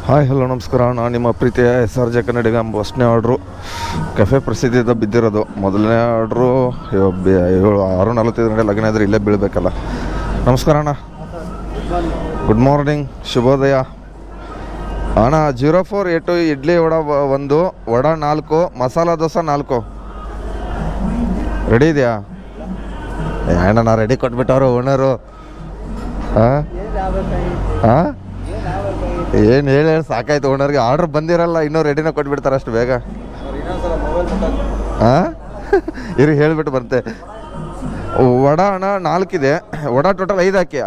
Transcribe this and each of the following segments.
Hi hello ನಮಸ್ಕಾರ. ನಾನು ನಿಮ್ಮ ಪ್ರೀತಿಯ SRJ ಕನ್ನಡಿಗ. ಫಸ್ಟ್ನೇ ಆರ್ಡ್ರು ಕೆಫೆ ಪ್ರಸಿದ್ಧಿಯಿಂದ ಬಿದ್ದಿರೋದು. ಮೊದಲನೇ ಆರ್ಡ್ರು 6:45 ಗಂಟೆ ಲಗ್ನ ಇದ್ರೆ ಇಲ್ಲೇ ಬೀಳಬೇಕಲ್ಲ. ನಮಸ್ಕಾರ ಅಣ್ಣ, ಗುಡ್ ಮಾರ್ನಿಂಗ್, ಶುಭೋದಯ ಅಣ್ಣ. 0482 ಇಡ್ಲಿ ವಡ 1, ವಡ 4, ಮಸಾಲ ದೋಸೆ 4 ರೆಡಿ ಇದೆಯಾ? ಅಣ್ಣ ರೆಡಿ ಕೊಟ್ಬಿಟ್ಟವ್ರು ಓನರು. ಹಾಂ ಏನು ಹೇಳಿ ಸಾಕಾಯ್ತು. ಓನರ್ಗೆ ಆರ್ಡ್ರ್ ಬಂದಿರಲ್ಲ, ಇನ್ನೂ ರೆಡಿನ ಕೊಟ್ಬಿಡ್ತಾರೆ ಅಷ್ಟು ಬೇಗ. ಹಾಂ ಇರಿ ಹೇಳಿಬಿಟ್ಟು ಬಂತೆ. ವಡ ಅಣ್ಣ 4 ಇದೆ. ವಡ ಟೋಟಲ್ 5 ಹಾಕಿ,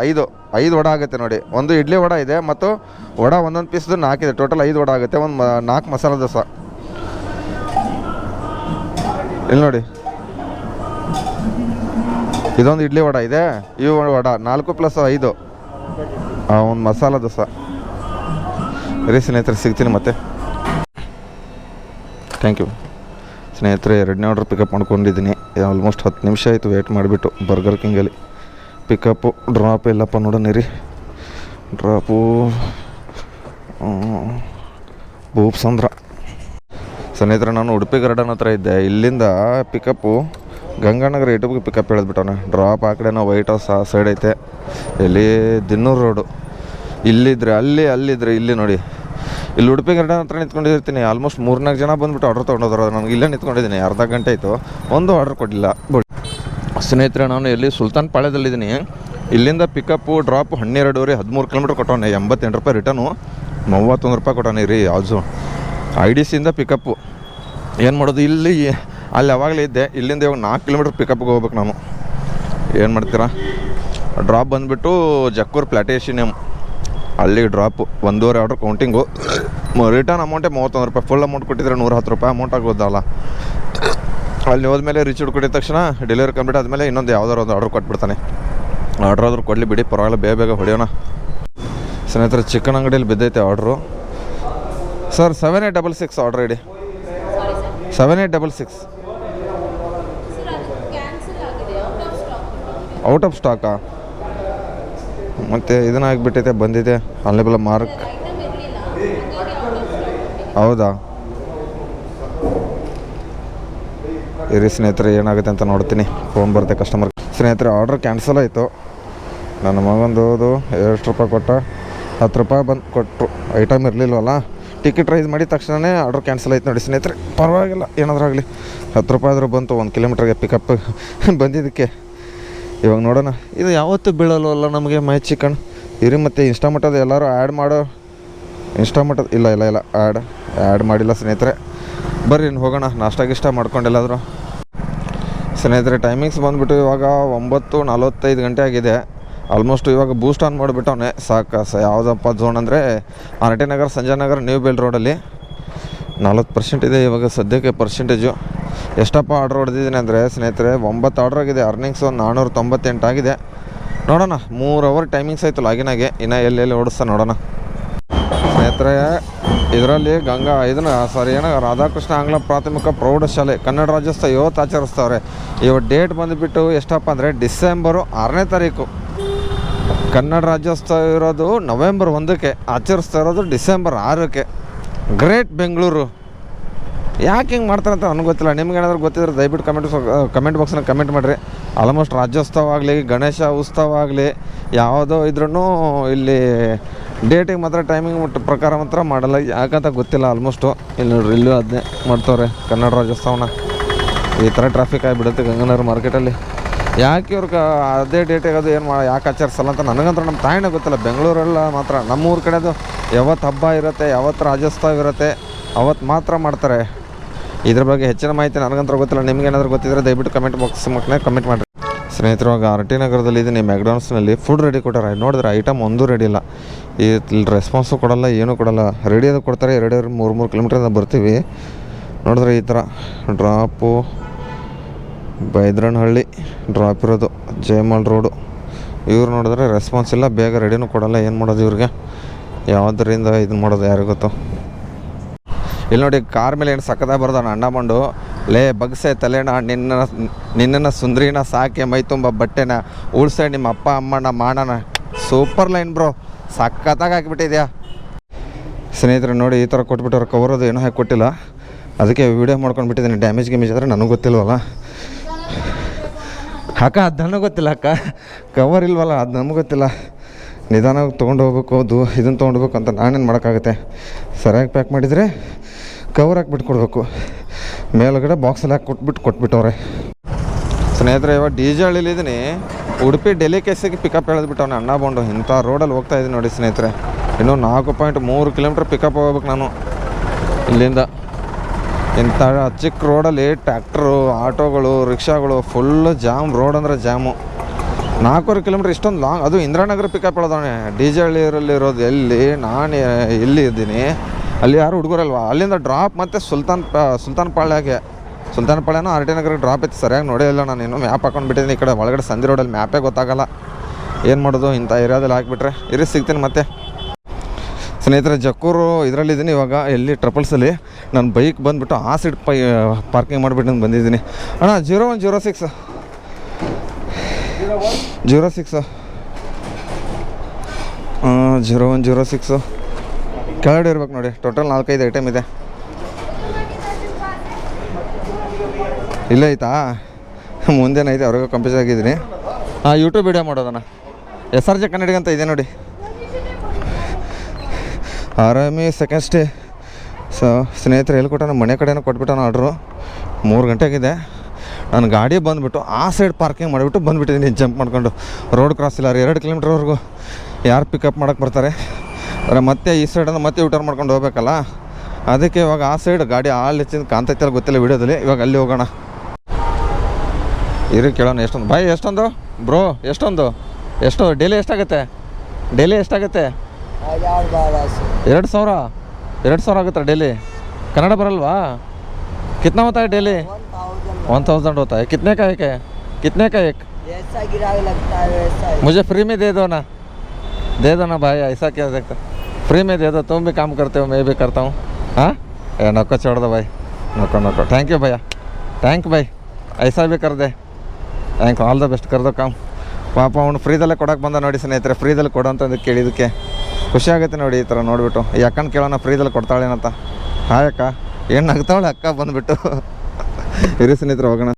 5 ವಡ ಆಗುತ್ತೆ ನೋಡಿ. ಒಂದು ಇಡ್ಲಿ ವಡ ಇದೆ ಮತ್ತು ವಡ ಒಂದೊಂದು ಪೀಸ್ದು 4 ಇದೆ. ಟೋಟಲ್ 5 ವಡ ಆಗುತ್ತೆ. ಒಂದು 4 ಮಸಾಲೆ ದೋಸೆ. ಇಲ್ಲಿ ನೋಡಿ, ಇದೊಂದು ಇಡ್ಲಿ ವಡ ಇದೆ. ಈ ವಡ 4 + 5 ಒಂದು ಮಸಾಲ ದೋಸೆ. ರೀ ಸ್ನೇಹಿತರೆ, ಸಿಗ್ತೀನಿ ಮತ್ತೆ. ಥ್ಯಾಂಕ್ ಯು ಸ್ನೇಹಿತರೆ. 2ನೇ ಆರ್ಡ್ರ್ ಪಿಕಪ್ ಮಾಡ್ಕೊಂಡಿದ್ದೀನಿ. ಆಲ್ಮೋಸ್ಟ್ 10 ನಿಮಿಷ ಆಯಿತು ವೇಟ್ ಮಾಡಿಬಿಟ್ಟು ಬರ್ಗರ್ ಕಿಂಗಲ್ಲಿ. ಪಿಕಪ್ಪು ಡ್ರಾಪ್ ಇಲ್ಲಪ್ಪ ನೋಡೋಣ ರೀ. ಡ್ರಾಪು ಭೂಪ್ಸಂದ್ರ. ಸ್ನೇಹಿತರೆ, ನಾನು ಉಡುಪಿ ಗಾರ್ಡನ್ ಹತ್ರ ಇದ್ದೆ. ಇಲ್ಲಿಂದ ಪಿಕಪ್ಪು ಗಂಗಾನಗರ ಯೂಟ್ಯೂಬ್ಗೆ ಪಿಕಪ್ ಹೇಳಿದ್ಬಿಟ್ಟವನೆ. ಡ್ರಾಪ್ ಆ ಕಡೆ ನಾವು ವೈಟ್ ಹೌಸ್ ಆ ಸೈಡ್ ಐತೆ. ಇಲ್ಲಿ ದಿನ್ನೂರು ರೋಡು. ಇಲ್ಲಿದ್ರೆ ಅಲ್ಲಿದ್ರೆ ಇಲ್ಲಿ ನೋಡಿ. ಇಲ್ಲಿ ಉಡುಪಿ ಗಾರ್ಡನ್ ಹತ್ರ ನಿಂತ್ಕೊಂಡಿರ್ತೀನಿ. ಆಲ್ಮೋಸ್ಟ್ 3-4 ಜನ ಬಂದುಬಿಟ್ಟು ಆರ್ಡ್ರ್ ತೊಗೊಂಡೋದ್ರು. ನನಗೆ ಇಲ್ಲೇ ನಿಂತ್ಕೊಂಡಿದ್ದೀನಿ. ಅರ್ಧ ಗಂಟೆ ಆಯಿತು, ಒಂದು ಆರ್ಡ್ರ್ ಕೊಡಲಿಲ್ಲ. ಸ್ನೇಹಿತರೆ, ನಾನು ಇಲ್ಲಿ ಸುಲ್ತಾನ್ ಪಾಳ್ಯದಲ್ಲಿದ್ದೀನಿ. ಇಲ್ಲಿಂದ ಪಿಕಪ್ಪು ಡ್ರಾಪು 12-13 ಕಿಲೋಮೀಟ್ರ್ ಕೊಟ್ಟವನೆ. 88 ರೂಪಾಯಿ ರಿಟರ್ನು, 31 ರೂಪಾಯಿ ಕೊಟ್ಟವನೆ ರೀ. ಯಾವ್ದು IDCಯಿಂದ ಪಿಕಪ್ಪು. ಏನು ಮಾಡೋದು, ಇಲ್ಲಿ ಅಲ್ಲಿ ಯಾವಾಗಲೇ ಇದ್ದೆ. ಇಲ್ಲಿಂದ ಇವಾಗ 4 ಕಿಲೋಮೀಟ್ರ್ ಪಿಕಪ್ಗೆ ಹೋಗ್ಬೇಕು ನಾನು. ಏನು ಮಾಡ್ತೀರಾ? ಡ್ರಾಪ್ ಬಂದುಬಿಟ್ಟು ಜಕ್ಕೂರು ಪ್ಲಾಟೇಷಿಯಂ, ಅಲ್ಲಿ ಡ್ರಾಪು 1.5 ಆರ್ಡ್ರ್ ಕೌಂಟಿಂಗು. ರಿಟರ್ನ್ ಅಮೌಂಟೇ 31 ರೂಪಾಯಿ. ಫುಲ್ ಅಮೌಂಟ್ ಕೊಟ್ಟಿದ್ರೆ 110 ರೂಪಾಯಿ ಅಮೌಂಟ್ ಆಗೋದಲ್ಲ. ಅಲ್ಲಿ ಹೋದ್ಮೇಲೆ ರಿಚೀಡ್ ಕೊಟ್ಟಿದ ತಕ್ಷಣ ಡೆಲಿವರಿ ಕಂಪ್ಲೀಟ್ ಆದಮೇಲೆ ಇನ್ನೊಂದು ಯಾವ್ದಾರು ಒಂದು ಆರ್ಡ್ರ್ ಕೊಟ್ಬಿಡ್ತಾನೆ. ಆರ್ಡ್ರ್ ಆದರೂ ಕೊಡಲಿ ಬಿಡಿ, ಪರವಾಗಿಲ್ಲ, ಬೇಗ ಹೊಡೆಯೋಣ. ಸ್ನೇಹಿತರೆ, ಚಿಕನ್ ಅಂಗಡಿಯಲ್ಲಿ ಬಿದ್ದೈತೆ ಆರ್ಡ್ರು. ಸರ್ 7866 ಆರ್ಡ್ರ್ ಇಡಿ. 7866 ಔಟ್ ಆಫ್ ಸ್ಟಾಕಾ? ಮತ್ತು ಇದನ್ನ ಆಗಿಬಿಟ್ಟೈತೆ, ಬಂದಿದೆ ಅಲ್ಲೇಬಲ್ಲ ಮಾರ್ಕ್. ಹೌದಾ? ಇರಿ ಸ್ನೇಹಿತರೆ, ಏನಾಗುತ್ತೆ ಅಂತ ನೋಡ್ತೀನಿ. ಫೋನ್ ಬರುತ್ತೆ ಕಸ್ಟಮರ್. ಸ್ನೇಹಿತರೆ, ಆರ್ಡ್ರ್ ಕ್ಯಾನ್ಸಲ್ ಆಯಿತು. ನನ್ನ ಮಗಂದು ಎಷ್ಟು ರೂಪಾಯಿ ಕೊಟ್ಟ? 10 ರೂಪಾಯಿ ಬಂದು ಕೊಟ್ಟರು. ಐಟಮ್ ಇರಲಿಲ್ವಲ್ಲ. ಟಿಕೆಟ್ ರೈಸ್ ಮಾಡಿದ ತಕ್ಷಣವೇ ಆರ್ಡ್ರ್ ಕ್ಯಾನ್ಸಲ್ ಆಯ್ತು ನೋಡಿ ಸ್ನೇಹಿತರೆ. ಪರವಾಗಿಲ್ಲ, ಏನಾದರೂ ಆಗಲಿ. 10 ರೂಪಾಯಿ ಆದರೂ ಬಂತು 1 ಕಿಲೋಮೀಟ್ರಿಗೆ ಪಿಕಪ್ ಬಂದಿದ್ದಕ್ಕೆ. ಇವಾಗ ನೋಡೋಣ. ಇದು ಯಾವತ್ತೂ ಬೀಳಲ್ವಲ್ಲ ನಮಗೆ ಮೈ ಚಿಕನ್. ಇರಿ ಮತ್ತು ಇನ್ಸ್ಟಾಮಟ್ಟದ ಎಲ್ಲರೂ ಆ್ಯಡ್ ಮಾಡೋ. ಇನ್ಸ್ಟಾಮಟ್ಟದ ಇಲ್ಲ ಆ್ಯಡ್ ಮಾಡಿಲ್ಲ ಸ್ನೇಹಿತರೆ. ಬರ್ರಿ ಹೋಗೋಣ, ನಾಷ್ಟ ಮಾಡ್ಕೊಂಡೆಲ್ಲಾದರೂ. ಸ್ನೇಹಿತರೆ, ಟೈಮಿಂಗ್ಸ್ ಬಂದುಬಿಟ್ಟು ಇವಾಗ 9:45 ಗಂಟೆ ಆಗಿದೆ. ಆಲ್ಮೋಸ್ಟ್ ಇವಾಗ ಬೂಸ್ಟ್ ಆನ್ ಮಾಡಿಬಿಟ್ಟವನೆ. ಸಾಕು. ಯಾವುದಪ್ಪ ಝೋನ್ ಅಂದರೆ RT Nagar, Sanjay Nagar, new BEL ರೋಡಲ್ಲಿ 40% ಇದೆ ಇವಾಗ ಸದ್ಯಕ್ಕೆ ಪರ್ಸೆಂಟೇಜು. ಎಷ್ಟಪ್ಪ ಆರ್ಡ್ರ್ ಹೊಡೆದಿದ್ದೀನಿ ಅಂದರೆ ಸ್ನೇಹಿತರೆ, 9 ಆರ್ಡ್ರ್ ಆಗಿದೆ. ಅರ್ನಿಂಗ್ಸ್ 498 ಆಗಿದೆ. ನೋಡೋಣ, 3 ಅವರ್ ಟೈಮಿಂಗ್ಸ್ ಆಯಿತು ಲಾಗಿನಾಗೆ. ಇನ್ನು ಎಲ್ಲೆಲ್ಲಿ ಓಡಿಸ್ತಾ ನೋಡೋಣ ಸ್ನೇಹಿತರೆ. ಇದರಲ್ಲಿ ರಾಧಾಕೃಷ್ಣ ಆಂಗ್ಲ ಪ್ರಾಥಮಿಕ ಪ್ರೌಢಶಾಲೆ ಕನ್ನಡ ರಾಜ್ಯೋತ್ಸವ ಇವತ್ತು ಆಚರಿಸ್ತವ್ರೆ. ಇವತ್ತು ಡೇಟ್ ಬಂದುಬಿಟ್ಟು ಎಷ್ಟಪ್ಪ ಅಂದರೆ ಡಿಸೆಂಬರು 6ನೇ ತಾರೀಕು. ಕನ್ನಡ ರಾಜ್ಯೋತ್ಸವ ಇರೋದು ನವೆಂಬರ್ 1ಕ್ಕೆ, ಆಚರಿಸ್ತಾ ಇರೋದು ಡಿಸೆಂಬರ್ 6ಕ್ಕೆ. ಗ್ರೇಟ್ ಬೆಂಗಳೂರು. ಯಾಕೆ ಹಿಂಗೆ ಮಾಡ್ತಾರೆ ಅಂತ ನನಗೆ ಗೊತ್ತಿಲ್ಲ. ನಿಮ್ಗೆ ಏನಾದರೂ ಗೊತ್ತಿದ್ರೆ ದಯವಿಟ್ಟು ಕಮೆಂಟ್ ಬಾಕ್ಸ್ನ ಕಮೆಂಟ್ ಮಾಡಿರಿ. ಆಲ್ಮೋಸ್ಟ್ ರಾಜ್ಯೋತ್ಸವ ಆಗಲಿ, ಗಣೇಶ ಉತ್ಸವ ಆಗಲಿ, ಯಾವುದೋ ಇದ್ರೂ ಇಲ್ಲಿ ಡೇಟಿಗೆ ಮಾತ್ರ ಟೈಮಿಂಗ್ ಪ್ರಕಾರ ಮಾತ್ರ ಮಾಡಲ್ಲ. ಯಾಕಂತ ಗೊತ್ತಿಲ್ಲ. ಆಲ್ಮೋಸ್ಟು ಇಲ್ಲಿ ನೋಡ್ರಿ, ಇಲ್ಲೂ ಅದನ್ನೇ ಮಾಡ್ತವ್ರೆ ಕನ್ನಡ ರಾಜ್ಯೋತ್ಸವನ. ಈ ಥರ ಟ್ರಾಫಿಕ್ ಆಗಿಬಿಡುತ್ತೆ ಗಂಗಾನಗರ ಮಾರ್ಕೆಟಲ್ಲಿ. ಯಾಕೆ ಇವ್ರಿಗೆ ಅದೇ ಡೇಟಿಗೆ ಅದು ಯಾಕೆ ಆಚರಿಸಲ್ಲ ಅಂತ ನನಗಂತೂ ನಮ್ಮ ತಾಯಿನೇ ಗೊತ್ತಿಲ್ಲ. ಬೆಂಗಳೂರೆಲ್ಲ ಮಾತ್ರ, ನಮ್ಮೂರ ಕಡೆದು ಯಾವತ್ತು ಹಬ್ಬ ಇರುತ್ತೆ, ಯಾವತ್ತು ರಾಜ್ಯೋತ್ಸವ ಇರುತ್ತೆ, ಅವತ್ತು ಮಾತ್ರ ಮಾಡ್ತಾರೆ. ಇದ್ರ ಬಗ್ಗೆ ಹೆಚ್ಚಿನ ಮಾಹಿತಿ ನನಗಂತೂ ಗೊತ್ತಿಲ್ಲ. ನಿಮ್ಗೇನಾದರೂ ಗೊತ್ತಿದ್ದರೆ ದಯವಿಟ್ಟು ಕಮೆಂಟ್ ಬಾಕ್ಸ್ ಮಕ್ಕಳೇ ಕಮೆಂಟ್ ಮಾಡಿರಿ. ಸ್ನೇಹಿತರು, ಇವಾಗ RT ನಗರದಲ್ಲಿ ಇದ್ದೀನಿ. ಮ್ಯಾಕ್ಡಾನಲ್ಸ್ನಲ್ಲಿ ಫುಡ್ ರೆಡಿ ಕೊಟ್ಟಾರೆ. ನೋಡಿದ್ರೆ ಐಟಮ್ ಒಂದೂ ರೆಡಿ ಇಲ್ಲ. ಇಲ್ಲಿ ರೆಸ್ಪಾನ್ಸು ಕೊಡೋಲ್ಲ, ಏನೂ ಕೊಡೋಲ್ಲ. ರೆಡಿ ಅದು ಕೊಡ್ತಾರೆ. 2-3 ಕಿಲೋಮೀಟ್ರಿಂದ ಬರ್ತೀವಿ. ನೋಡಿದ್ರೆ ಈ ಥರ ಡ್ರಾಪು ಬೈದ್ರನಹಳ್ಳಿ ಡ್ರಾಪ್ ಇರೋದು, ಜಯಮಾಲ್ ರೋಡು. ಇವ್ರು ನೋಡಿದ್ರೆ ರೆಸ್ಪಾನ್ಸ್ ಇಲ್ಲ, ಬೇಗ ರೆಡಿನೂ ಕೊಡೋಲ್ಲ. ಏನು ಮಾಡೋದು ಇವ್ರಿಗೆ? ಯಾವುದರಿಂದ ಇದನ್ನು ಮಾಡೋದು ಯಾರಿಗೂ ಗೊತ್ತು. ಇಲ್ಲಿ ನೋಡಿ, ಕಾರ್ ಮೇಲೆ ಏನು ಸಕ್ಕದಾಗ ಬರ್ದಾನ ಅಣ್ಣ ಬಂಡು. ಲೇ ಬಗ್ಸೆ ತಲೆಣ ನಿನ್ನನ್ನು ಸುಂದ್ರಿನ ಸಾಕೆ ಮೈ ತುಂಬ ಬಟ್ಟೆನ ಉಳ್ಸೆ ನಿಮ್ಮ ಅಪ್ಪ ಅಮ್ಮನ ಮಾಡೋಣ. ಸೂಪರ್ ಲೈನ್ ಬ್ರೋ, ಸಕ್ಕತ್ತಾಗಿ ಹಾಕಿಬಿಟ್ಟಿದ್ಯಾ ಸ್ನೇಹಿತರೆ ನೋಡಿ ಈ ಥರ ಕೊಟ್ಬಿಟ್ಟವ್ರು, ಕವರ್ ಅದು ಏನೋ ಹಾಕಿ ಕೊಟ್ಟಿಲ್ಲ, ಅದಕ್ಕೆ ವೀಡಿಯೋ ಮಾಡ್ಕೊಂಡು ಬಿಟ್ಟಿದ್ದೀನಿ. ಡ್ಯಾಮೇಜ್ ಗಿಮೇಜ್ ಆದರೆ ನನಗೆ ಗೊತ್ತಿಲ್ವಲ್ಲ ಅಕ್ಕ, ಅದು ನನಗೆ ಗೊತ್ತಿಲ್ಲ ಅಕ್ಕ, ಕವರ್ ಇಲ್ವಲ್ಲ ಅದು ನಮಗೆ ಗೊತ್ತಿಲ್ಲ. ನಿಧಾನವಾಗಿ ತೊಗೊಂಡು ಹೋಗ್ಬೇಕು, ಇದನ್ನು ತೊಗೊಂಡೋಗ್ಬೇಕು ಅಂತ ನಾನೇನು ಮಾಡೋಕ್ಕಾಗುತ್ತೆ. ಸರಿಯಾಗಿ ಪ್ಯಾಕ್ ಮಾಡಿದರೆ ಕವರ್ ಹಾಕ್ಬಿಟ್ಟು ಕೊಡಬೇಕು, ಮೇಲುಗಡೆ ಬಾಕ್ಸಲ್ಲಿ ಹಾಕಿ ಕೊಟ್ಬಿಟ್ಟವ್ರೆ. ಸ್ನೇಹಿತರೆ ಇವಾಗ DJ ಹಳ್ಳಿಲಿದ್ದೀನಿ. ಉಡುಪಿ ಡೆಲ್ಲಿ ಕೇಸಿಗೆ ಪಿಕಪ್ ಹೇಳಿದ್ಬಿಟ್ಟವನೆ ಅಣ್ಣ ಬಂಡು. ಇಂಥ ರೋಡಲ್ಲಿ ಹೋಗ್ತಾ ಇದ್ದೀನಿ ನೋಡಿ ಸ್ನೇಹಿತರೆ. ಇನ್ನೂ 4.3 ಕಿಲೋಮೀಟ್ರ್ ಪಿಕಪ್ ಹೋಗ್ಬೇಕು ನಾನು ಇಲ್ಲಿಂದ. ಇಂಥ ಚಿಕ್ಕ ರೋಡಲ್ಲಿ ಟ್ಯಾಕ್ಟ್ರು, ಆಟೋಗಳು, ರಿಕ್ಷಾಗಳು ಫುಲ್ಲು ಜಾಮ್. ರೋಡ್ ಅಂದರೆ ಜಾಮು. 4 ಕಿಲೋಮೀಟ್ರ್ ಇಷ್ಟೊಂದು ಲಾಂಗ್. ಅದು ಇಂದಿರಾನಗರ ಪಿಕಪ್ ಹೇಳೋದವನೆ. DJ ಹಳ್ಳಿಯಲ್ಲಿರೋದು ಎಲ್ಲಿ, ನಾನು ಇಲ್ಲಿ ಇದ್ದೀನಿ, ಅಲ್ಲಿ ಯಾರು ಹುಡುಗರಲ್ವ. ಅಲ್ಲಿಂದ ಡ್ರಾಪ್ ಮತ್ತು ಸುಲ್ತಾನ್ ಪಾಳ್ಯನೋ RT ನಗರಕ್ಕೆ ಡ್ರಾಪ್ ಇತ್ತು. ಸರಿಯಾಗಿ ನೋಡೇ ಇಲ್ಲ ನಾನು, ಇನ್ನೂ ಮ್ಯಾಪ್ ಹಾಕೊಂಡು ಬಿಟ್ಟಿದ್ದೀನಿ. ಈ ಕಡೆ ಒಳಗಡೆ ಸಂಧಿ ರೋಡಲ್ಲಿ ಮ್ಯಾಪೇ ಗೊತ್ತಾಗಲ್ಲ. ಏನು ಮಾಡೋದು, ಇಂಥ ಏರಿಯಾದಲ್ಲಿ ಹಾಕ್ಬಿಟ್ರೆ ಸಿಗ್ತೀನಿ ಮತ್ತೆ. ಸ್ನೇಹಿತರೆ ಜಕ್ಕೂರು ಇದರಲ್ಲಿದ್ದೀನಿ ಇವಾಗ, ಎಲ್ಲಿ ಟ್ರಪಲ್ಸಲ್ಲಿ. ನಾನು ಬೈಕ್ ಬಂದುಬಿಟ್ಟು ಆ ಸೈಡ್ ಪಾರ್ಕಿಂಗ್ ಮಾಡಿಬಿಟ್ಟು ನಾನು ಬಂದಿದ್ದೀನಿ. ಅಣ್ಣ 0106 0106 ಕೆಳಗಡೆ ಇರ್ಬೇಕು ನೋಡಿ. ಟೋಟಲ್ 4-5 ಐಟಮ್ ಇದೆ. ಇಲ್ಲೇ ಐತಾ, ಮುಂದೇನೈತೆ, ಅವ್ರಿಗೂ ಕಂಪ್ಯೂಸ್ ಆಗಿದ್ದೀನಿ. ಯೂಟ್ಯೂಬ್ ವೀಡಿಯೋ ಮಾಡೋದಣ್ಣ. SRJ ಕನ್ನಡಿಗ ಅಂತ ಇದೆ ನೋಡಿ. ಆರಾಮಿ ಸೆಕೆಂಡ್ ಸ್ಟೇ. ಸ್ನೇಹಿತರೆ ಎಲ್ಲಿ ಕೊಟ್ಟ, ನಮ್ಮ ಮನೆ ಕಡೆನೂ ಕೊಟ್ಬಿಟ್ಟಾನ ಆರ್ಡ್ರು. 3 ಗಂಟೆಗಿದೆ. ನಾನು ಗಾಡಿ ಬಂದುಬಿಟ್ಟು ಆ ಸೈಡ್ ಪಾರ್ಕಿಂಗ್ ಮಾಡಿಬಿಟ್ಟು ಬಂದುಬಿಟ್ಟಿದ್ದೀನಿ ಜಂಪ್ ಮಾಡ್ಕೊಂಡು. ರೋಡ್ ಕ್ರಾಸ್ ಇಲ್ಲ, 2 ಕಿಲೋಮೀಟ್ರ್ವರೆಗೂ ಯಾರು ಪಿಕಪ್ ಮಾಡೋಕ್ಕೆ ಬರ್ತಾರೆ. ಆದರೆ ಮತ್ತೆ ಈ ಸೈಡನ್ನು ಮತ್ತೆ ಯೂಟರ್ನ್ ಮಾಡ್ಕೊಂಡು ಹೋಗ್ಬೇಕಲ್ಲ, ಅದಕ್ಕೆ ಇವಾಗ ಆ ಸೈಡ್ ಗಾಡಿ ಹೆಚ್ಚಿಂದ ಕಾಣ್ತೈತಲ್ಲ ಗೊತ್ತಿಲ್ಲ ವೀಡಿಯೋದಲ್ಲಿ. ಇವಾಗ ಅಲ್ಲಿ ಹೋಗೋಣ ಇರು, ಕೇಳೋಣ. ಎಷ್ಟೊಂದು ಬಾಯ್, ಎಷ್ಟೊಂದು ಬ್ರೋ, ಎಷ್ಟು ಡೈಲಿ ಎಷ್ಟಾಗುತ್ತೆ? 2,000 ಆಗುತ್ತೆ ಡೈಲಿ. ಕನ್ನಡ ಬರಲ್ವಾ? कितना होता है डेली? 1000 होता है. कितने का एक? जैसा गिराक लगता है वैसा ही. मुझे फ्री में दे दो ना भाई, ऐसा क्या देखता, फ्री में दे दो. तुम भी काम करते हो, मैं भी करता हूँ. हाँ नको छोड़ दो भाई, नको. थैंक यू भैया, थैंक भाई, ऐसा भी कर दे. ಥ್ಯಾಂಕ್ ಆಲ್ ದ ಬೆಸ್ಟ್, ಕರೆದೋ ಕಾಮ್. ಪಾಪ ಅವ್ನು ಫ್ರೀದಲ್ಲೇ ಕೊಡೋಕೆ ಬಂದ ನೋಡಿ ಸ್ನೇಹಿತರೆ. ಫ್ರೀದಲ್ಲಿ ಕೊಡೋ ಅಂತಂದು ಕೇಳಿದ್ದಕ್ಕೆ ಖುಷಿ ಆಗುತ್ತೆ ನೋಡಿ. ಈ ಥರ ನೋಡಿಬಿಟ್ಟು ಈ ಅಕ್ಕನ ಕೇಳೋಣ ಫ್ರೀದಲ್ಲಿ ಕೊಡ್ತಾಳೇನಂತ. ಹಾಯ್ ಅಕ್ಕ, ಏನು ನಗ್ತಾವಳೆ ಅಕ್ಕ ಬಂದುಬಿಟ್ಟು. ಇರಿ ಸ್ನೇಹಿತರೆ ಹೋಗೋಣ.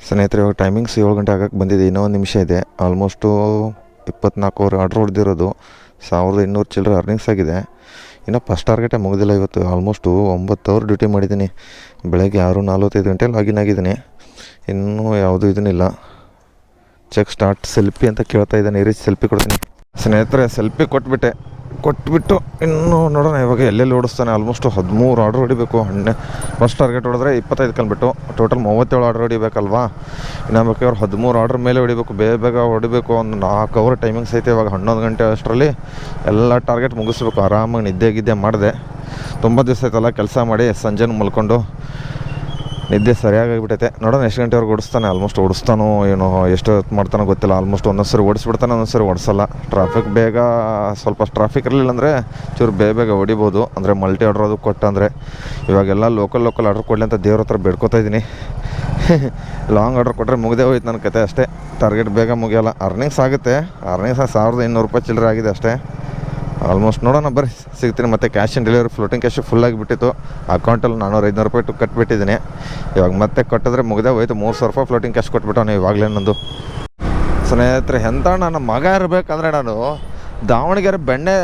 ಸ್ನೇಹಿತರೆ ಇವಾಗ ಟೈಮಿಂಗ್ಸ್ 7 ಗಂಟೆ ಆಗಕ್ಕೆ ಬಂದಿದೆ. ಇನ್ನೂ 1 ನಿಮಿಷ ಇದೆ. Almost 24 hour order ಹೊಡೆದಿರೋದು. 1200 ಚಿಲ್ಲರೆ ಅರ್ನಿಂಗ್ಸ್ ಆಗಿದೆ. ಇನ್ನು ಫಸ್ಟ್ ಟಾರ್ಗೆಟೇ ಮುಗಿದಿಲ್ಲ ಇವತ್ತು. ಆಲ್ಮೋಸ್ಟು 9 ಅವರ್ ಡ್ಯೂಟಿ ಮಾಡಿದ್ದೀನಿ. ಬೆಳಗ್ಗೆ 6:45 ಗಂಟೆ ಲಾಗಿನ್ ಆಗಿದ್ದೀನಿ. ಇನ್ನೂ ಯಾವುದೂ ಇದನ್ನಿಲ್ಲ. Check start. ಸೆಲ್ಫಿ ಅಂತ ಕೇಳ್ತಾ ಇದ್ದಾನೆ. ರೀಚ್ ಸೆಲ್ಫಿ ಕೊಡ್ತೀನಿ ಸ್ನೇಹಿತರೆ. ಸೆಲ್ಫಿ ಕೊಟ್ಬಿಟ್ಟು ಇನ್ನೂ ನೋಡೋಣ ಇವಾಗ ಎಲ್ಲೆಲ್ಲಿ ಓಡಿಸ್ತಾನೆ. ಆಲ್ಮೋಸ್ಟ್ 13 ಆರ್ಡ್ರ್ ಹೊಡಿಬೇಕು. ಫಸ್ಟ್ ಟಾರ್ಗೆಟ್ ಹೊಡೆದ್ರೆ 25 ಕಲ್ಬಿಟ್ಟು ಟೋಟಲ್ 37 ಆರ್ಡ್ರ್ ಹೊಡಿಬೇಕಲ್ವಾ. ಇನ್ನು ಬೇಕಾದ್ರೆ 13 ಆರ್ಡ್ರ್ ಮೇಲೆ ಹೊಡಿಬೇಕು. ಬೇಗ ಹೊಡಿಬೇಕು. ಒಂದು 4 ಅವರ್ ಟೈಮಿಂಗ್ಸ್ ಐತೆ. ಇವಾಗ 11 ಗಂಟೆ ಅಷ್ಟರಲ್ಲಿ ಎಲ್ಲ ಟಾರ್ಗೆಟ್ ಮುಗಿಸ್ಬೇಕು. ಆರಾಮಾಗಿ ನಿದ್ದೆ ಮಾಡಿದೆ. ತುಂಬ ದಿವಸ ಆಯ್ತಲ್ಲ ಕೆಲಸ ಮಾಡಿ, ಸಂಜೆನೂ ಮಲ್ಕೊಂಡು ನಿದ್ದೆ ಸರಿಯಾಗಿಬಿಟ್ಟೈತೆ. ನೋಡೋಣ ಎಷ್ಟು ಗಂಟೆವರೆಗೆ ಓಡಿಸ್ತಾನೆ. ಆಲ್ಮೋಸ್ಟ್ ಓಡಿಸ್ತಾನೋ ಏನೋ, ಎಷ್ಟು ಹೊತ್ತು ಮಾಡ್ತಾನೋ ಗೊತ್ತಿಲ್ಲ. ಆಲ್ಮೋಸ್ಟ್ ಒಂದೊಂದು ಸರಿ ಓಡಿಸ್ಬಿಡ್ತಾನೆ, ಒಂದೊಂದು ಸರಿ ಓಡಿಸಲ್ಲ. ಸ್ವಲ್ಪ ಟ್ರಾಫಿಕ್ ಇರಲಿಲ್ಲ ಅಂದರೆ ಚೂರು ಬೇಗ ಹೊಡಿಬೋದು. ಅಂದರೆ ಮಲ್ಟಿ ಆರ್ಡ್ರ್ ಅದು ಕೊಟ್ಟಂದರೆ. ಇವಾಗೆಲ್ಲ ಲೋಕಲ್ ಆರ್ಡ್ರ್ ಕೊಡಲಿ ಅಂತ ದೇವ್ರ ಹತ್ರ ಬೇಡ್ಕೊತಾ ಇದ್ದೀನಿ. ಲಾಂಗ್ ಆರ್ಡ್ರ್ ಕೊಟ್ಟರೆ ಮುಗಿದೇ ಹೋಯ್ತು ನನ್ನ ಕತೆ ಅಷ್ಟೇ. ಟಾರ್ಗೆಟ್ ಬೇಗ ಮುಗಿಯೋಲ್ಲ. ಅರ್ನಿಂಗ್ಸ್ ಆಗುತ್ತೆ. 1200 ರೂಪಾಯಿ ಚಿಲ್ಲರೆ ಆಗಿದೆ ಅಷ್ಟೇ. ಆಲ್ಮೋಸ್ಟ್ ನೋಡೋಣ ಬರ್ರಿ, ಸಿಗ್ತೀನಿ ಮತ್ತೆ. Cash on delivery floating cash ಫುಲ್ಲಾಗಿಬಿಟ್ಟಿತ್ತು. ಅಕೌಂಟಲ್ಲಿ 400-500 ರೂಪಾಯಿ ಕಟ್ಬಿಟ್ಟಿದ್ದೀನಿ. ಇವಾಗ ಮತ್ತೆ ಕೊಟ್ಟಿದ್ರೆ ಮುಗಿದೇ ಹೋಯ್ತು. 3000 ರೂಪಾಯಿ ಫ್ಲೋಟಿಂಗ್ ಕ್ಯಾಶ್ ಕೊಟ್ಬಿಟ್ಟವನು ಇವಾಗಲೇ ನಂದು. ಸ್ನೇಹಿತರೆ ಎಂತ ನನ್ನ ಮಗ ಇರಬೇಕಂದ್ರೆ, ನಾನು ದಾವಣಗೆರೆ ಬೆಣ್ಣೆ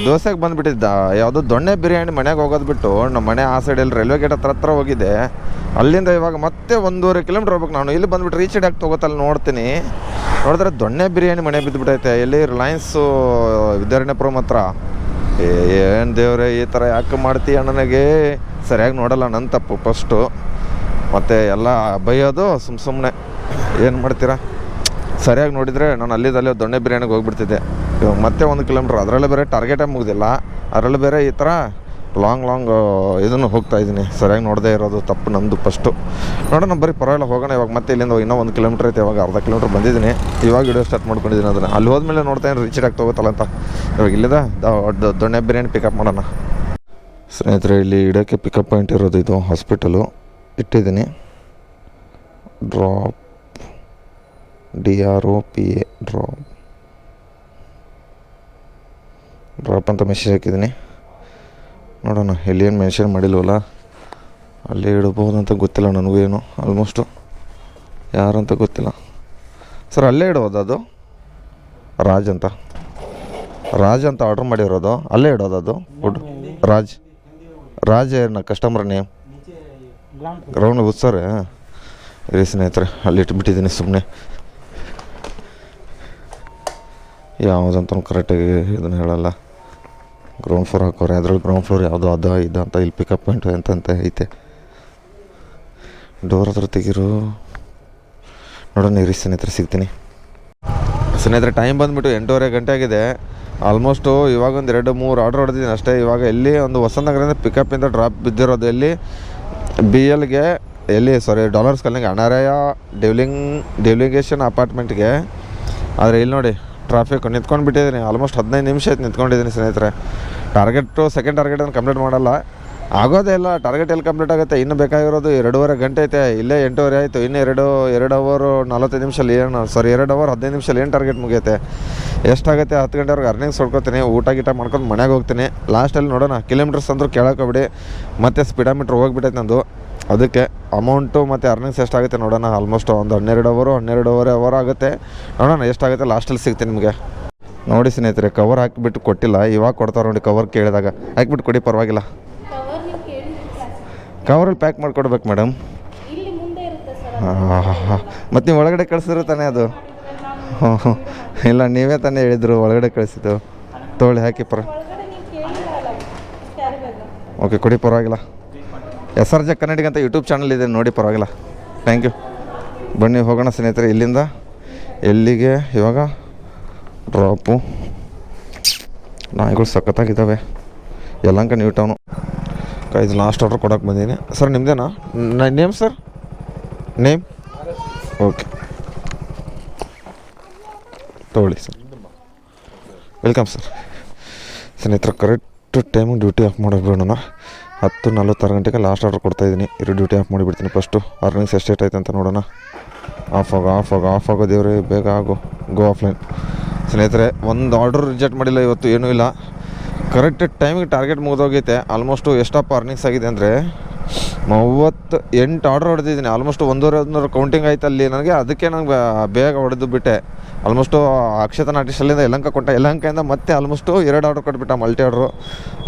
ದೋಸೆಗೆ ಬಂದುಬಿಟ್ಟಿದ್ದ. ಯಾವುದೋ ದೊಣ್ಣೆ ಬಿರಿಯಾನಿ ಮನೆಗೆ ಹೋಗೋದು ಬಿಟ್ಟು ನಮ್ಮ ಮನೆ ಆ ಸೈಡಲ್ಲಿ ರೈಲ್ವೆ ಗೇಟ್ ಹತ್ರ ಹೋಗಿದ್ದೆ. ಅಲ್ಲಿಂದ ಇವಾಗ ಮತ್ತೆ 1.5 ಕಿಲೋಮೀಟ್ರ್ ಹೋಗ್ಬೇಕು ನಾನು. ಇಲ್ಲಿ ಬಂದುಬಿಟ್ಟು ರೀಚ್ ಆಗಿ ತೊಗೋತಲ್ಲಿ ನೋಡಿದ್ರೆ ದೊಣ್ಣೆ ಬಿರಿಯಾನಿ ಮನೆ ಬಿದ್ದುಬಿಟ್ಟೈತೆ. ಎಲ್ಲಿ ರಿಲಯನ್ಸು ವಿದ್ಯಾರಣ್ಯಪುರಂ ಹತ್ರ. ಏನು ದೇವ್ರೆ, ಈ ಥರ ಯಾಕೆ ಮಾಡ್ತೀಯ ನನಗೆ? ಸರಿಯಾಗಿ ನೋಡಲ್ಲ, ನನ್ನ ತಪ್ಪು ಫಸ್ಟು. ಮತ್ತು ಎಲ್ಲ ಬೈಯೋದು ಸುಮ್ಮನೆ. ಏನು ಮಾಡ್ತೀರಾ? ಸರಿಯಾಗಿ ನೋಡಿದರೆ ನಾನು ಅಲ್ಲಿದ್ದಲ್ಲೇ ದೊಣ್ಣೆ ಬಿರಿಯಾನಿಗೆ ಹೋಗ್ಬಿಡ್ತಿದ್ದೆ. ಇವಾಗ ಮತ್ತೆ 1 ಕಿಲೋಮೀಟ್ರ್. ಅದರಲ್ಲೇ ಬೇರೆ ಟಾರ್ಗೆಟೇ ಮುಗ್ದಿಲ್ಲ. ಅದರಲ್ಲೇ ಬೇರೆ ಈ ಥರ ಲಾಂಗ್ ಇದನ್ನು ಹೋಗ್ತಾ ಇದ್ದೀನಿ. ಸರಿಯಾಗಿ ನೋಡದೇ ಇರೋದು ತಪ್ಪು ನಂದು ಫಸ್ಟು. ನೋಡೋಣ ಬರ್ರಿ, ಪರವಾಗಿಲ್ಲ ಹೋಗೋಣ. ಇವಾಗ ಮತ್ತೆ ಇಲ್ಲಿಂದ ಇನ್ನೂ 1 ಕಿಲೋಮೀಟ್ರ್ ಐತೆ. ಇವಾಗ ಅರ್ಧ ಕಿಲೋಮೀಟ್ರ್ ಬಂದಿದ್ದೀನಿ. ಇವಾಗ ವಿಡಿಯೋ ಸ್ಟಾರ್ಟ್ ಮಾಡ್ಕೊಂಡಿದ್ದೀನಿ. ಅದನ್ನು ಅಲ್ಲಿ ಹೋದ್ಮೇಲೆ ನೋಡ್ತಾ ಏನು ರೀಚ್ ಆಗಿ ತೊಗೋತಲ್ಲ ಅಂತ. ಇವಾಗ ಇಲ್ಲಿದೆ ದೊಣ್ಣೆ ಬಿರಿಯಾನಿ ಪಿಕಪ್ ಮಾಡೋಣ. ಸ್ನೇಹಿತರೆ ಇಲ್ಲಿ ಇಡೋಕ್ಕೆ ಪಿಕಪ್ ಪಾಯಿಂಟ್ ಇರೋದು ಇದು ಹಾಸ್ಪಿಟಲು. ಇಟ್ಟಿದ್ದೀನಿ. ಡ್ರಾಪ್ DROPA ಡ್ರಾಪ್ ಅಂತ ಮೆಸೇಜ್ ಹಾಕಿದ್ದೀನಿ. ನೋಡೋಣ ಇಲ್ಲಿ ಏನು ಮೆನ್ಷನ್ ಮಾಡಿಲ್ವಲ್ಲ, ಅಲ್ಲೇ ಇಡ್ಬೋದು ಅಂತ ಗೊತ್ತಿಲ್ಲ ನನಗೂ ಏನು. ಆಲ್ಮೋಸ್ಟು ಯಾರಂತ ಗೊತ್ತಿಲ್ಲ ಸರ್. ಅಲ್ಲೇ ಇಡೋದು ಅದು ರಾಜ್ ಅಂತ ಆರ್ಡ್ರ್ ಮಾಡಿರೋದು, ಅಲ್ಲೇ ಇಡೋದು ಅದು ಫುಡ್. ರಾಜ್ ಏನು ಕಸ್ಟಮರ್ ನೇಮ್ ಗ್ರೌಂಡ್ ಸರ್. ಇರಿ ಸ್ನೇಹಿತರೆ, ಅಲ್ಲಿ ಇಟ್ಬಿಟ್ಟಿದ್ದೀನಿ ಸುಮ್ಮನೆ, ಯಾವುದಂತ ಕರೆಕ್ಟಾಗಿ ಇದನ್ನು ಹೇಳಲ್ಲ. ಗ್ರೌಂಡ್ ಫ್ಲೋರ್ ಹಾಕೋರೆ, ಅದ್ರಲ್ಲಿ ಗ್ರೌಂಡ್ ಫ್ಲೋರ್ ಯಾವುದೋ ಅದು ಇದು ಅಂತ, ಇಲ್ಲಿ ಪಿಕಪ್ ಪಾಯಿಂಟ್ ಅಂತಂತ ಐತೆ. ಡೋರ್ ಹತ್ರ ತೆಗಿರು. ನೋಡೋಣ ಇರಿ ಸ್ನೇಹಿತರೆ, ಸಿಗ್ತೀನಿ ಸ್ನೇಹಿತರೆ. ಟೈಮ್ ಬಂದುಬಿಟ್ಟು 8:30 ಗಂಟೆ ಆಗಿದೆ. ಆಲ್ಮೋಸ್ಟು ಇವಾಗ ಒಂದು 2-3 ಆರ್ಡ್ರ್ ಹೊಡೆದಿದ್ದೀನಿ ಅಷ್ಟೇ. ಇವಾಗ ಎಲ್ಲಿ ಒಂದು ಹೊಸನಗರದಿಂದ ಪಿಕಪ್ಪಿಂದ ಡ್ರಾಪ್ ಬಿದ್ದಿರೋದು ಎಲ್ಲಿ BLಗೆ, ಡಾಲರ್ಸ್ ಕಾಲನಿಗೆ ಅನಾರಯ ಡೆವ್ಲಿಗೇಷನ್ ಅಪಾರ್ಟ್ಮೆಂಟ್ಗೆ. ಆದರೆ ಇಲ್ಲಿ ನೋಡಿ ಟ್ರಾಫಿಕ್ ನಿಂತ್ಕೊಂಡು ಬಿಟ್ಟಿದ್ದೀನಿ. ಆಲ್ಮೋಸ್ಟ್ 15 ನಿಮಿಷ ಆಯ್ತು ನಿಂತ್ಕೊಂಡಿದ್ದೀನಿ ಸ್ನೇಹಿತರೆ. ಸೆಕೆಂಡ್ ಟಾರ್ಗೆಟನ್ನು ಕಂಪ್ಲೀಟ್ ಮಾಡಲ್ಲ, ಆಗೋದೇ ಇಲ್ಲ. ಟಾರ್ಗೆಟ್ ಎಲ್ಲಿ ಕಂಪ್ಲೀಟ್ ಆಗುತ್ತೆ? ಇನ್ನು ಬೇಕಾಗಿರೋದು 2:30 ಗಂಟೆ ಐತೆ. ಇಲ್ಲೇ 8:30 ಆಯಿತು. ಇನ್ನು 2 ಅವರ್ 45 ನಿಮಿಷಲ್ಲಿ ಏನು 2 ಅವರ್ 15 ನಿಮಿಷಲ್ಲಿ ಏನು ಟಾರ್ಗೆಟ್ ಮುಗಿಯುತ್ತೆ? ಎಷ್ಟಾಗುತ್ತೆ? 10 ಗಂಟೆವರೆಗೆ ಅರ್ನಿಂಗ್ಸ್ ಹೊಡ್ಕೊತೀನಿ, ಊಟ ಮಾಡ್ಕೊಂಡು ಮನೆಗೆ ಹೋಗ್ತೀನಿ. ಲಾಸ್ಟಲ್ಲಿ ನೋಡೋಣ, ಕಿಲೋಮೀಟರ್ಸ್ ಅಂದರೂ ಕೇಳೋಕೋಬಿಡಿ. ಮತ್ತು ಸ್ಪೀಡಾಮೀಟ್ರ್ ಹೋಗಿಬಿಟ್ಟೈತೆ ನಂದು. ಅದಕ್ಕೆ ಅಮೌಂಟು ಮತ್ತು ಅರ್ನಿಂಗ್ಸ್ ಎಷ್ಟಾಗುತ್ತೆ ನೋಡೋಣ. ಆಲ್ಮೋಸ್ಟ್ ಒಂದು 12 ಅವರ್ ಆಗುತ್ತೆ. ನೋಡೋಣ ಎಷ್ಟಾಗುತ್ತೆ, ಲಾಸ್ಟಲ್ಲಿ ಸಿಗ್ತೀನಿ ನಿಮಗೆ. ನೋಡಿ ಸ್ನೇಹಿತರೆ, ಕವರ್ ಹಾಕಿಬಿಟ್ಟು ಕೊಟ್ಟಿಲ್ಲ, ಇವಾಗ ಕೊಡ್ತಾರೆ ನೋಡಿ. ಕವರ್ ಕೇಳಿದಾಗ ಹಾಕಿಬಿಟ್ಟು ಕೊಡಿ, ಪರವಾಗಿಲ್ಲ. ಕವರಲ್ಲಿ ಪ್ಯಾಕ್ ಮಾಡಿಕೊಡ್ಬೇಕು ಮೇಡಮ್. ಹಾಂ, ಮತ್ತು ನೀವು ಒಳಗಡೆ ಕಳಿಸಿದ್ರು ತಾನೇ ಅದು? ಹ್ಞೂ, ಇಲ್ಲ ನೀವೇ ತಾನೇ ಹೇಳಿದ್ರು ಒಳಗಡೆ ಕಳಿಸಿದ್ದು. ತೊಗೊಳ್ಳಿ, ಹಾಕಿ ಓಕೆ ಕೊಡಿ, ಪರವಾಗಿಲ್ಲ. SRJ ಕನ್ನಡಿಗ ಅಂತ ಯೂಟ್ಯೂಬ್ ಚಾನಲ್ ಇದೆ ನೋಡಿ, ಪರವಾಗಿಲ್ಲ. Thank you. ಬನ್ನಿ ಹೋಗೋಣ ಸ್ನೇಹಿತರೆ. ಇಲ್ಲಿಂದ ಎಲ್ಲಿಗೆ ಇವಾಗ ಡ್ರಾಪು? ನಾಯಿಗಳು ಸಖತ್ತಾಗಿದ್ದಾವೆ. Yelahanka new town. ಇದು ಲಾಸ್ಟ್ ಆರ್ಡ್ರ್ ಕೊಡೋಕೆ ಬಂದೀನಿ ಸರ್. ನಿಮ್ಮದೇನಾ ನೇಮ್ ಸರ್? ನೇಮ್ ಓಕೆ, ತೊಗೊಳ್ಳಿ ಸರ್. Welcome sir. ಸ್ನೇಹಿತರೆ, ಕರೆಕ್ಟ್ ಟೈಮಿಗೆ ಡ್ಯೂಟಿ ಆಫ್ ಮಾಡೋಕೆ ಬೇಡ. 10:46 ಗಂಟೆಗೆ ಲಾಸ್ಟ್ ಆರ್ಡ್ರ್ ಕೊಡ್ತಾಯಿದ್ದೀನಿ. ಡ್ಯೂಟಿ ಆಫ್ ಮಾಡಿಬಿಡ್ತೀನಿ. ಫಸ್ಟು ಅರ್ನಿಂಗ್ಸ್ ಎಷ್ಟೈತೆ ಅಂತ ನೋಡೋಣ. ಆಫ್ ಆಗೋ ದೇವ್ರೆ, ಬೇಗ ಗೋ ಆಫ್ಲೈನ್. ಸ್ನೇಹಿತರೆ, ಒಂದು ಆರ್ಡ್ರ್ ರಿಜೆಕ್ಟ್ ಮಾಡಿಲ್ಲ ಇವತ್ತು, ಏನೂ ಇಲ್ಲ. ಕರೆಕ್ಟ್ ಟೈಮಿಗೆ ಟಾರ್ಗೆಟ್ ಮುಗಿದೋಗೈತೆ. ಆಲ್ಮೋಸ್ಟು ಎಷ್ಟಪ್ಪ ಅರ್ನಿಂಗ್ಸ್ ಆಗಿದೆ ಅಂದರೆ 38 ಆರ್ಡ್ರ್ ಹೊಡೆದಿದ್ದೀನಿ. ಆಲ್ಮೋಸ್ಟ್ 100 ಕೌಂಟಿಂಗ್ ಆಯ್ತು ಅಲ್ಲಿ ನನಗೆ. ಅದಕ್ಕೆ ನಂಗೆ ಬೇಗ ಹೊಡೆದು ಬಿಟ್ಟೆ. ಆಲ್ಮೋಸ್ಟು ಅಕ್ಷತಾ ಆರ್ಟಿಸ್ಟಲ್ಲಿಂದ ಯಲಹಂಕದಿಂದ ಮತ್ತೆ ಆಲ್ಮೋಸ್ಟು 2 ಆರ್ಡ್ರ್ ಕೊಟ್ಬಿಟ್ಟ, ಮಲ್ಟಿ ಆರ್ಡ್ರು.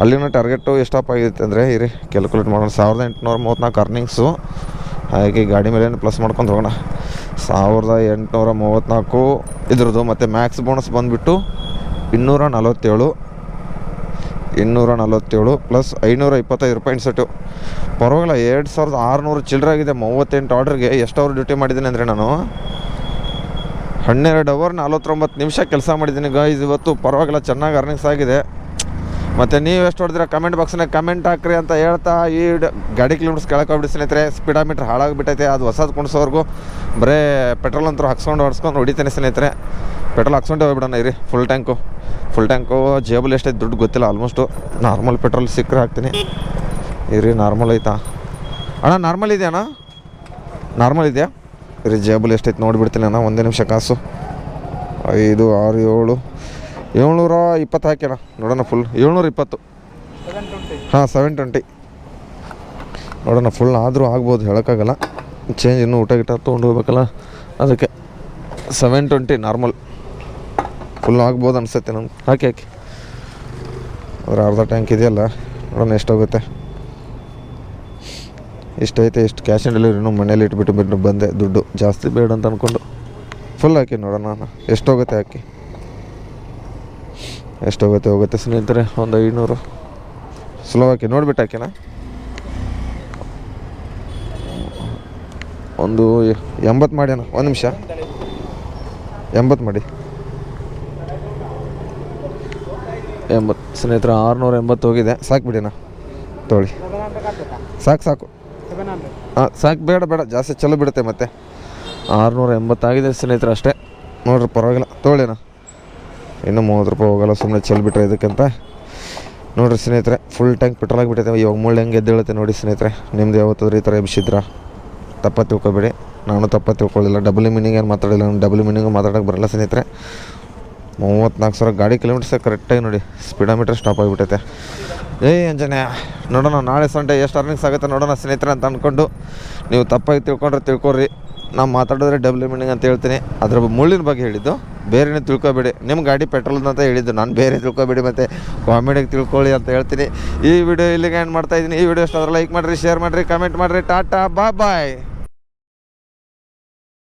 ಅಲ್ಲಿನ ಟಾರ್ಗೆಟು ಎಷ್ಟಪ್ಪ ಆಗಿತ್ತು ಅಂದರೆ, ಇರಿ ಕ್ಯಾಲ್ಕುಲೇಟ್ ಮಾಡೋಣ. 1834 ಅರ್ನಿಂಗ್ಸು. ಹಾಗೆ ಗಾಡಿ ಮೇಲೆ ಪ್ಲಸ್ ಮಾಡ್ಕೊಂಡು ಹೋಗೋಣ. 1834 ಇದ್ರದ್ದು. ಮತ್ತು ಮ್ಯಾಕ್ಸ್ ಬೋನಸ್ ಬಂದುಬಿಟ್ಟು 247 ಪ್ಲಸ್ 525 ರೂಪಾಯಿ ಇನ್ಸೆಟ್ಟು. ಪರವಾಗಿಲ್ಲ, 2600 ಚಿಲ್ಲರೆ ಆಗಿದೆ. 38 ಆರ್ಡ್ರಿಗೆ ಎಷ್ಟು ಅವರ್ ಡ್ಯೂಟಿ ಮಾಡಿದ್ದೀನಿ ಅಂದರೆ ನಾನು 12 ಅವರ್ 49 ನಿಮಿಷ ಕೆಲಸ ಮಾಡಿದ್ದೀನಿ ಗೈಸ್ ಇವತ್ತು. ಪರವಾಗಿಲ್ಲ, ಚೆನ್ನಾಗಿ ಅರ್ನಿಂಗ್ಸ್ ಆಗಿದೆ. ಮತ್ತು ನೀವು ಎಷ್ಟು ಹೊಡೆದಿರ ಕಮೆಂಟ್ ಬಾಕ್ಸ್ನಾಗ ಕಮೆಂಟ್ ಹಾಕ್ರಿ ಅಂತ ಹೇಳ್ತಾ ಈ ಗಾಡಿ ಕಿಲೋಮೀಟರ್ಸ್ ಕೆಳಕೋಗ್ಬಿಡಿ ಸ್ನೇಹಿತರೆ. ಸ್ಪೀಡಾಮೀಟ್ರ್ ಹಾಳಾಗಿಬಿಟ್ಟೈತೆ. ಅದು ಹೊಸದು ಕುಣಿಸೋರ್ಗು ಬರೀ ಪೆಟ್ರೋಲ್ ಅಂತೂ ಹೊಡ್ಸ್ಕೊಂಡು ಹೊಡಿತೇನೆ ಸ್ನೇಹಿತರೆ. ಪೆಟ್ರೋಲ್ ಹಾಕ್ಸ್ಕೊಂಡೆ ಹೋಗ್ಬಿಡೋಣ ಇರಿ. ಫುಲ್ ಟ್ಯಾಂಕು ಜೇಬಲ್ ಎಷ್ಟೈತೆ ದುಡ್ಡು ಗೊತ್ತಿಲ್ಲ. ಆಲ್ಮೋಸ್ಟು ನಾರ್ಮಲ್ ಪೆಟ್ರೋಲ್ ಸಿಕ್ಕರೆ ಹಾಕ್ತೀನಿ ಇರಿ. ನಾರ್ಮಲ್ ಐತಾ ಅಣ್ಣ? ನಾರ್ಮಲ್ ಇದೆಯಾ ಅಣ್ಣ? ನಾರ್ಮಲ್ ಇದೆಯಾ? ಇರಿ, ಜೇಬಲ್ ಎಷ್ಟೈತೆ ನೋಡಿಬಿಡ್ತೀನಿ ಅಣ್ಣ. ಒಂದೇ ನಿಮಿಷ. ಕಾಸು 5, 6, 720 ಹಾಕ್ಯಾನ ನೋಡೋಣ. ಫುಲ್ 720. ಹಾಂ, 720 ನೋಡೋಣ. ಫುಲ್ ಆದರೂ ಆಗ್ಬೋದು, ಹೇಳೋಕ್ಕಾಗಲ್ಲ. ಚೇಂಜ್ ಇನ್ನೂ ಊಟ ತೊಗೊಂಡು ಹೋಗ್ಬೇಕಲ್ಲ, ಅದಕ್ಕೆ 720 ನಾರ್ಮಲ್. ಫುಲ್ ಆಗ್ಬೋದು ಅನಿಸುತ್ತೆ ನಮ್ಗೆ. ಹಾಕಿ ಅದ್ರ ಅರ್ಧ ಟ್ಯಾಂಕ್ ಇದೆಯಲ್ಲ, ನೋಡೋಣ ಎಷ್ಟೋಗುತ್ತೆ. ಇಷ್ಟೈತೆ. ಇಷ್ಟು ಕ್ಯಾಶ್ ಆನ್ ಡೆಲಿವರಿನೂ ಮನೇಲಿ ಇಟ್ಬಿಟ್ಟು ಬಂದೆ. ದುಡ್ಡು ಜಾಸ್ತಿ ಬೇಡ ಅಂತ ಅಂದ್ಕೊಂಡು ಫುಲ್ ಹಾಕಿ ನೋಡೋಣ ಎಷ್ಟೋಗುತ್ತೆ. ಹಾಕಿ ಹೋಗುತ್ತೆ ಸ್ನೇಹಿತರೆ. ಒಂದು 500 ಸ್ಲೋ ಹಾಕಿ ನೋಡಿಬಿಟ್ಟು ಹಾಕಿನ. ಒಂದು 80 ಮಾಡ್ಯಾನ. ಒಂದು ನಿಮಿಷ, 80 ಮಾಡಿ. 80 ಸ್ನೇಹಿತರೆ, 680 ಹೋಗಿದೆ. ಸಾಕು ಬಿಡಿನ, ತೊಗೊಳ್ಳಿ. ಸಾಕು ಹಾಂ, ಸಾಕು. ಬೇಡ ಜಾಸ್ತಿ ಚಲೋ ಬಿಡುತ್ತೆ. ಮತ್ತೆ 680 ಆಗಿದೆ ಸ್ನೇಹಿತರೆ ಅಷ್ಟೇ. ನೋಡ್ರಿ, ಪರವಾಗಿಲ್ಲ, ತೊಗೊಳ್ಳಿನ. ಇನ್ನೂ 30 ರೂಪಾಯಿ ಹೋಗಲ್ಲ, ಸುಮ್ಮನೆ ಚೆಲ್ಬಿಟ್ರೆ ಇದಕ್ಕಂತ. ನೋಡಿರಿ ಸ್ನೇಹಿತರೆ, ಫುಲ್ ಟ್ಯಾಂಕ್ ಪೆಟ್ರೋಲ್ ಆಗಿಬಿಟ್ಟೈತೆ. ಇವಾಗ ಮುಳ್ಳು ಹೆಂಗೆ ಎದ್ದೇಳುತ್ತೆ ನೋಡಿ ಸ್ನೇಹಿತರೆ. ನಿಮ್ದು ಯಾವತ್ತಾದ್ರೂ ಈ ಥರ ಎಬ್ಸಿದ್ರ ತಪ್ಪ ತಿಳ್ಕೊಬೇಡಿ. ನಾನು ತಪ್ಪ ತಿಳ್ಕೊಳ್ಳಿಲ್ಲ. ಡಬಲ್ ಮೀನಿಂಗ್ ಏನು ಮಾತಾಡಿಲ್ಲ. ನಾನು ಡಬಲ್ ಮೀನಿಂಗು ಮಾತಾಡೋಕ್ಕೆ ಬರಲ್ಲ ಸ್ನೇಹಿತರೆ. 34,000 ಗಾಡಿ ಕಿಲೋಮೀಟರ್ಸ್ ಕರೆಕ್ಟಾಗಿ ನೋಡಿ. Speedometer stop ಆಗಿಬಿಟ್ಟೈತೆ. ಅಂಜನೇ ನೋಡೋಣ ನಾಳೆ ಸಂಡೇ ಎಷ್ಟು ಅರ್ನಿಂಗ್ಸ್ ಆಗುತ್ತೆ ನೋಡೋಣ ಸ್ನೇಹಿತರೆ ಅಂತ ಅಂದ್ಕೊಂಡು, ನೀವು ತಪ್ಪಾಗಿ ತಿಳ್ಕೊಳ್ರಿ. ನಾವು ಮಾತಾಡಿದ್ರೆ ಡಬಲ್ ಮೀನಿಂಗ್ ಅಂತ ಹೇಳ್ತೀನಿ. ಅದ್ರ ಮುಳ್ಳಿನ ಬಗ್ಗೆ ಹೇಳಿದ್ದು, ಬೇರೆನೇ ತಿಳ್ಕೊಬೇಡಿ. ನಿಮ್ಮ ಗಾಡಿ ಪೆಟ್ರೋಲ್ ಅಂತ ಹೇಳಿದ್ದು, ನಾನು ಬೇರೆ ತಿಳ್ಕೊಬೇಡಿ ಮತ್ತು ಕಾಮಿಡಿಯಾಗಿ ತಿಳ್ಕೊಳ್ಳಿ ಅಂತ ಹೇಳ್ತೀನಿ. ಈ ವಿಡಿಯೋ ಇಲ್ಲಿಗೆ ಎಂಡ್ ಮಾಡ್ತಾಯಿದ್ದೀನಿ. ಈ ವಿಡಿಯೋ ಇಷ್ಟ ಆದರೆ ಲೈಕ್ ಮಾಡಿರಿ, ಶೇರ್ ಮಾಡಿರಿ, ಕಮೆಂಟ್ ಮಾಡಿರಿ. ಟಾಟಾ ಬಾಯ್.